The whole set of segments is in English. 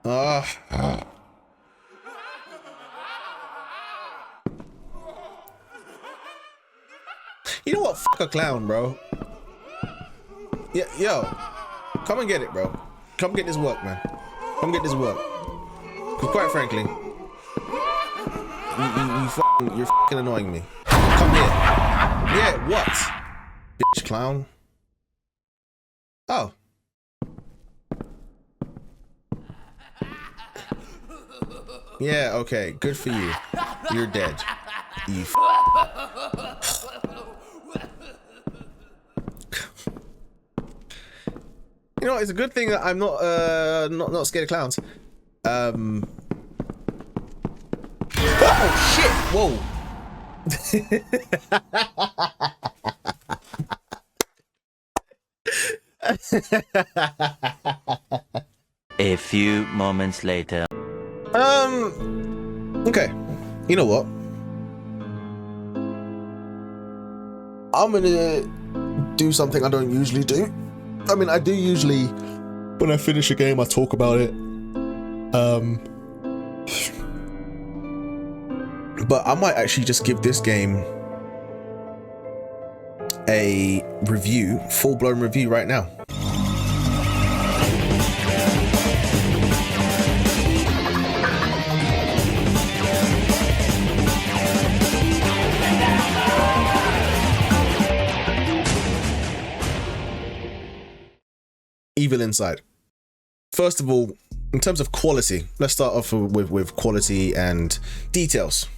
You know what? Fuck a clown, bro. Yeah, yo, come and get it, bro. Come get this work, man. Come get this work. Cause quite frankly, you're fucking annoying me. Come here. Yeah, what? Bitch clown. Oh. Yeah, okay. Good for you. You're dead. You You know, it's a good thing that I'm not scared of clowns. Oh shit! Whoa! A few moments later. Okay. You know what? I'm gonna do something I don't usually do. I mean, I do usually, when I finish a game, I talk about it. But I might actually just give this game a review, full-blown review right now. Evil Inside. First of all, in terms of quality, let's start off with quality and details.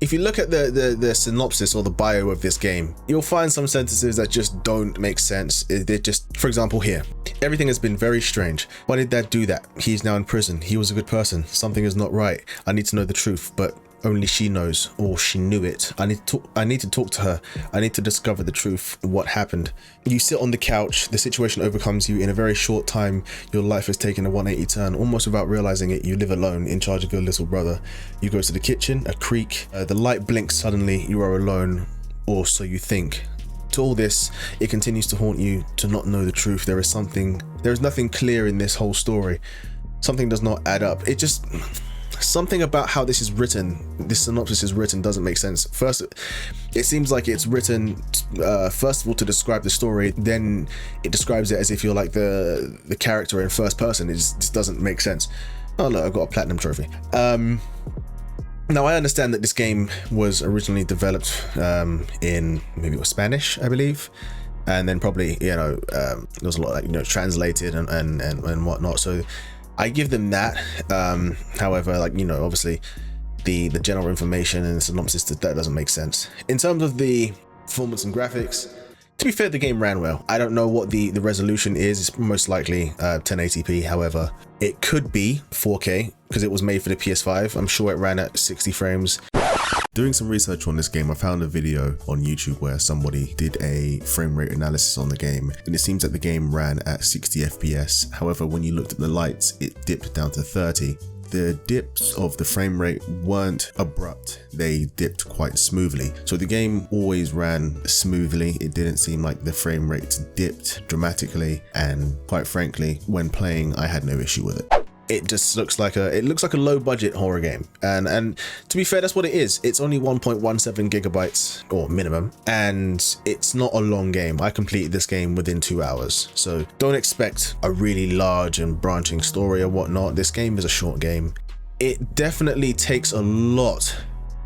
If you look at the synopsis or the bio of this game, you'll find some sentences that just don't make sense. They're just, for example, here. Everything has been very strange. Why did Dad do that? He's now in prison. He was a good person. Something is not right. I need to know the truth, but only she knows, or she knew it. I need to talk to her. I need to discover the truth. What happened? You sit on the couch. The situation overcomes you. In a very short time, your life has taken a 180 turn. Almost without realizing it, you live alone in charge of your little brother. You go to the kitchen, a creak, the light blinks suddenly. You are alone, or so you think. To all this, it continues to haunt you to not know the truth. There is nothing clear in this whole story. Something does not add up. It just... Something about how this is written, this synopsis is written, doesn't make sense. First, it seems like it's written first of all to describe the story, then it describes it as if you're like the character in first person. It just doesn't make sense. Oh look, I've got a platinum trophy. Now I understand that this game was originally developed in, maybe it was Spanish, I believe, and then probably, you know, there was a lot, like, you know, translated and whatnot. So I give them that. However, like, you know, obviously the general information and the synopsis, that doesn't make sense. In terms of the performance and graphics, to be fair, the game ran well. I don't know what the resolution is. It's most likely 1080p. However, it could be 4K because it was made for the PS5. I'm sure it ran at 60 frames. Doing some research on this game, I found a video on YouTube where somebody did a frame rate analysis on the game, and it seems that the game ran at 60 FPS. However, when you looked at the lights, it dipped down to 30. The dips of the frame rate weren't abrupt, they dipped quite smoothly. So the game always ran smoothly. It didn't seem like the frame rate dipped dramatically, and quite frankly, when playing, I had no issue with it. It just looks like a low budget horror game, and to be fair, that's what it is. It's only 1.17 gigabytes or minimum, and it's not a long game. I completed this game within 2 hours, so don't expect a really large and branching story or whatnot. This game is a short game. It definitely takes a lot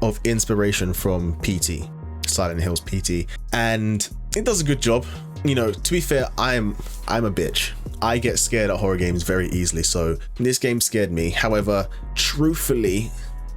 of inspiration from PT, Silent Hill's PT, and it does a good job. You know, to be fair, I'm a bitch. I get scared at horror games very easily, so this game scared me. However, truthfully,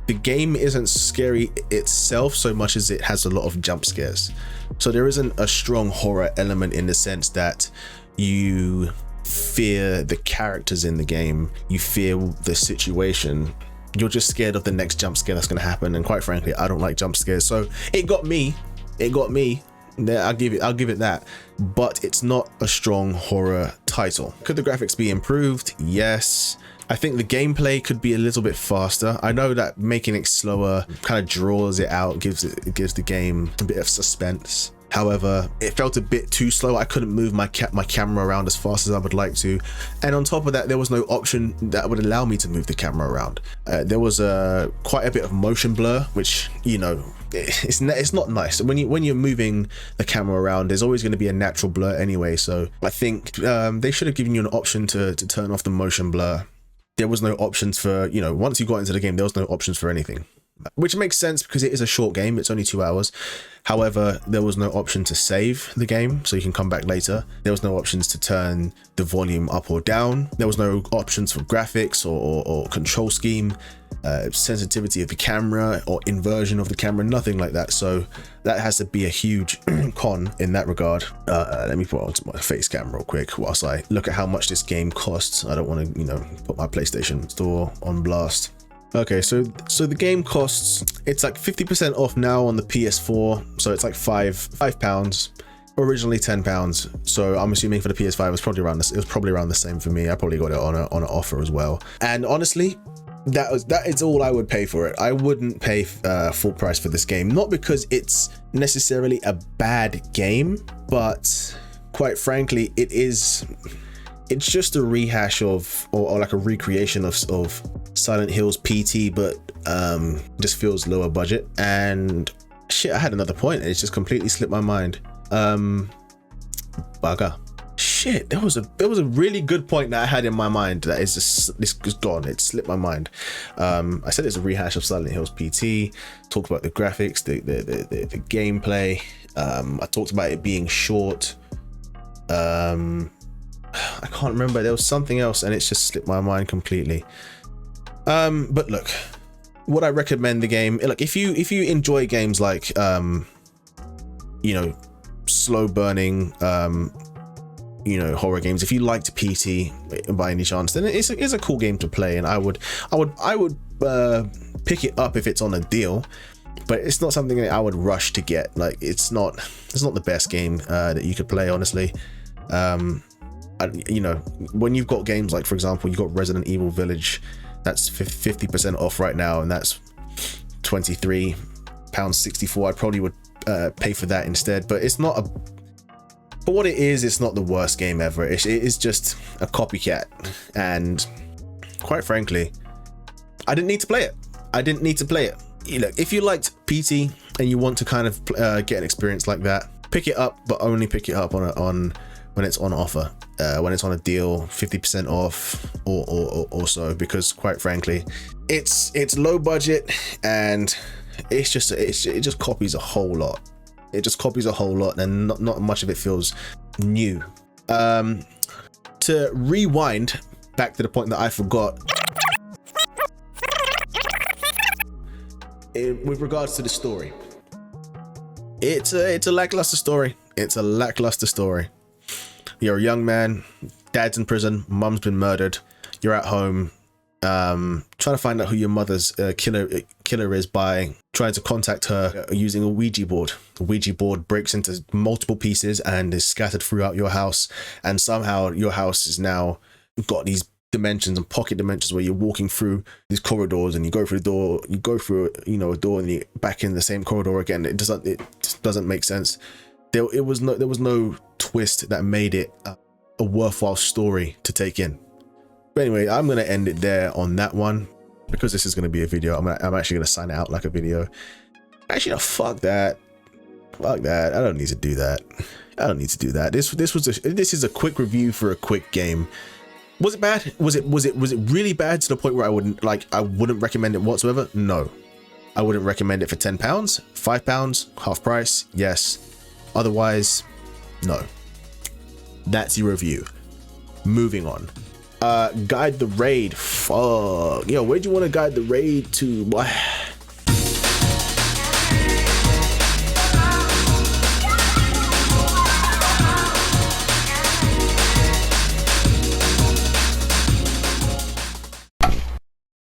the game isn't scary itself so much as it has a lot of jump scares. So there isn't a strong horror element in the sense that you fear the characters in the game, you fear the situation. You're just scared of the next jump scare that's going to happen, and quite frankly, I don't like jump scares, so it got me. I'll give it that, but it's not a strong horror title. Could the graphics be improved? Yes. I think the gameplay could be a little bit faster. I know that making it slower kind of draws it out, gives the game a bit of suspense. However, it felt a bit too slow. I couldn't move my camera around as fast as I would like to. And on top of that, there was no option that would allow me to move the camera around. There was quite a bit of motion blur, which, you know, it's not nice. When you're moving the camera around, there's always going to be a natural blur anyway. So I think they should have given you an option to turn off the motion blur. There was no options for, you know, once you got into the game, there was no options for anything. Which makes sense because it is a short game. It's only 2 hours. However, there was no option to save the game, so you can come back later. There was no options to turn the volume up or down. There was no options for graphics or control scheme, sensitivity of the camera or inversion of the camera, nothing like that. So that has to be a huge con in that regard. Let me put onto my face cam real quick whilst I look at how much this game costs. I don't want to, you know, put my PlayStation Store on blast. Okay, so the game costs, it's like 50% off now on the PS4, so it's like £5. Originally £10, so I'm assuming for the PS5 it was probably around the same for me. I probably got it on an offer as well. And honestly, that is all I would pay for it. I wouldn't pay full price for this game, not because it's necessarily a bad game, but quite frankly, it's just a rehash of or like a recreation of Silent Hill's PT, but just feels lower budget. And shit, I had another point and it's just completely slipped my mind. Bugger. Shit, there was a really good point that I had in my mind that is just gone. It slipped my mind. I said it's a rehash of Silent Hill's PT. Talked about the graphics, the gameplay. I talked about it being short. I can't remember. There was something else and it's just slipped my mind completely. But look, would I recommend the game? Look, if you enjoy games like you know, slow burning you know, horror games, if you liked PT by any chance, then it's a cool game to play, and I would pick it up if it's on a deal. But it's not something that I would rush to get. Like, it's not the best game that you could play, honestly. You know, when you've got games like, for example, you've got Resident Evil Village, that's 50% off right now, and that's £23.64. I probably would pay for that instead. But it's not for what it is, it's not the worst game ever. It is just a copycat, and quite frankly, I didn't need to play it. You know, if you liked PT and you want to kind of get an experience like that, pick it up, but only pick it up on when it's on offer, when it's on a deal, 50% off or so, because quite frankly, it's low budget and it just copies a whole lot. It just copies a whole lot, and not much of it feels new. To rewind back to the point that I forgot, with regards to the story, it's a lackluster story. It's a lackluster story. You're a young man, dad's in prison, mum's been murdered, you're at home, trying to find out who your mother's killer is by trying to contact her using a Ouija board. The Ouija board breaks into multiple pieces and is scattered throughout your house, and somehow your house is now got these dimensions and pocket dimensions where you're walking through these corridors, and you go through the door, you go through, you know, a door, and you're back in the same corridor again. It just doesn't make sense. There was no twist that made it a worthwhile story to take in. But anyway, I'm gonna end it there on that one, because this is gonna be a video. I'm actually gonna sign it out like a video. Actually, no, fuck that. I don't need to do that. This is a quick review for a quick game. Was it bad? Was it really bad to the point where I wouldn't recommend it whatsoever? No, I wouldn't recommend it for £10, £5, half price. Yes. Otherwise, no. That's your review. Moving on. Guide the raid. Fuck. Yo, where'd you want to guide the raid to? What?